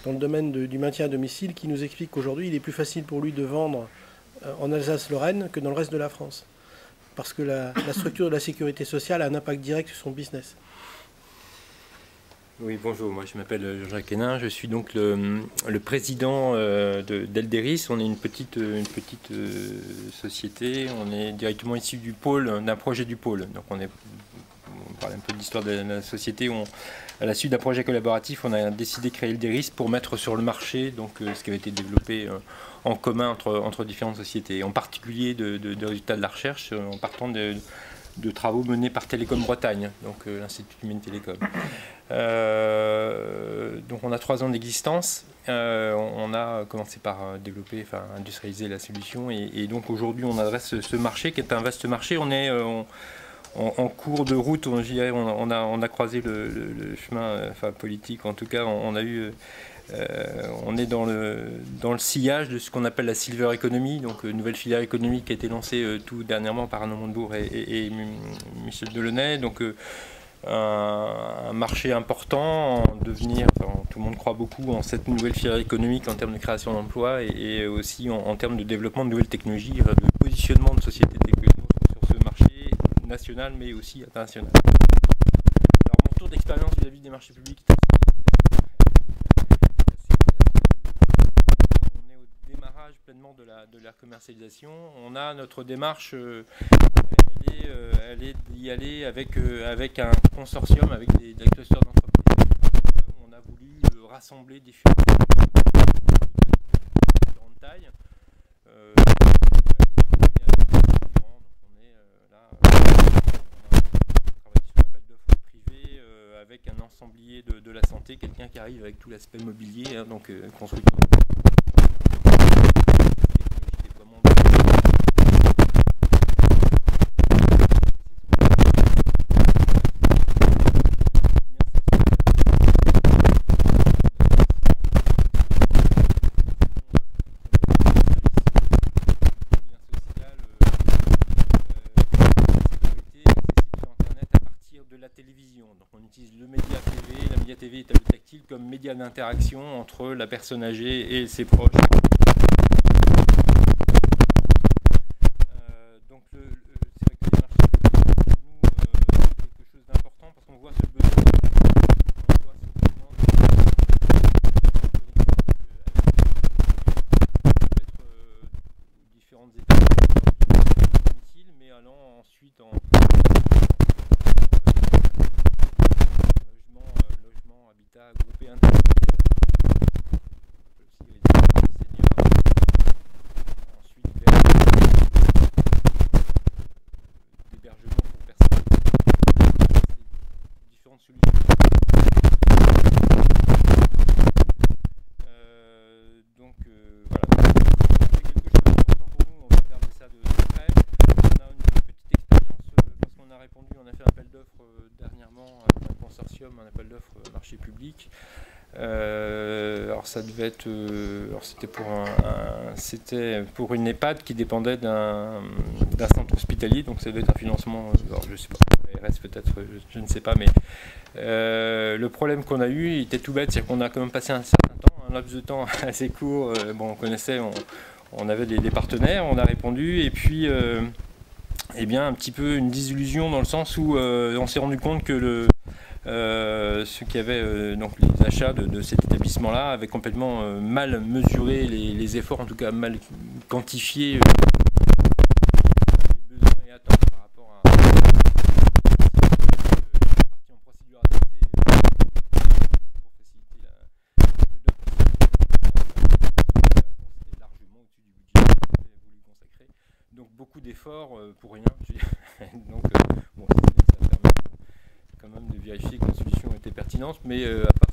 dans le domaine du maintien à domicile, qui nous explique qu'aujourd'hui, il est plus facile pour lui de vendre en Alsace-Lorraine que dans le reste de la France. Parce que la structure de la sécurité sociale a un impact direct sur son business. Oui, bonjour, moi je m'appelle Jean-Jacques Hénin, je suis donc le président d'Elderis. On est une petite société, on est directement issu du pôle, d'un projet du pôle. Donc on parle un peu de l'histoire de la société. À la suite d'un projet collaboratif, on a décidé de créer Elderis pour mettre sur le marché donc, ce qui avait été développé en commun entre différentes sociétés, en particulier de résultats de la recherche en partant de travaux menés par Télécom Bretagne, donc l'Institut Humaine Télécom. Donc on a 3 ans d'existence. On a commencé par développer, enfin industrialiser la solution, et donc aujourd'hui on adresse ce marché qui est un vaste marché. On est en cours de route, on a croisé le chemin, enfin politique en tout cas. On est dans le sillage de ce qu'on appelle la Silver Economy, donc nouvelle filière économique qui a été lancée tout dernièrement par Arnaud Montebourg et Michel Delaunay. Donc un marché important en devenir, enfin, tout le monde croit beaucoup en cette nouvelle filière économique en termes de création d'emplois et aussi en termes de développement de nouvelles technologies, de positionnement de sociétés technologiques sur ce marché national mais aussi international. Alors mon tour d'expérience vis-à-vis des marchés publics est on est au démarrage pleinement de la commercialisation. On a notre démarche, elle est d'y aller avec un consortium, avec des clusters d'entreprises. On a voulu rassembler différentes tailles. Avec un ensemblier de la santé, quelqu'un qui arrive avec tout l'aspect mobilier, hein, donc construit télévision. Donc on utilise le média TV, la média TV est à le tactile comme média d'interaction entre la personne âgée et ses proches. Donc c'est vrai que les marchés publics pour nous quelque chose d'important parce qu'on voit ce besoin, différentes étapes de domicile, mais allant ensuite en habitat groupé intermédiaire, aussi les seniors, ensuite vers l'hébergement pour personnes, différentes solutions. Donc voilà, c'est quelque chose d'important pour nous, on va regarder ça de près. On a une petite expérience parce qu'on a répondu, on a fait un appel d'offres dernièrement avec un consortium, un appel d'offres marché public. Alors ça devait être, alors c'était pour une EHPAD qui dépendait d'un centre hospitalier, donc ça devait être un financement, alors je sais pas, ARS peut-être, je ne sais pas, mais le problème qu'on a eu il était tout bête, c'est qu'on a quand même passé un certain temps, un laps de temps assez court. Bon, on connaissait, on avait des partenaires, on a répondu, et puis eh bien un petit peu une désillusion dans le sens où on s'est rendu compte que ceux qui avaient donc les achats de cet établissement-là avaient complètement mal mesuré les efforts, en tout cas mal quantifié les besoins et attentes par rapport à partie en procédure adaptée pour faciliter c'était largement au-dessus du budget qu'on avait voulu consacrer. Donc beaucoup d'efforts pour rien. Donc bon, ça permet quand même de vérifier que la solution était pertinente, mais à part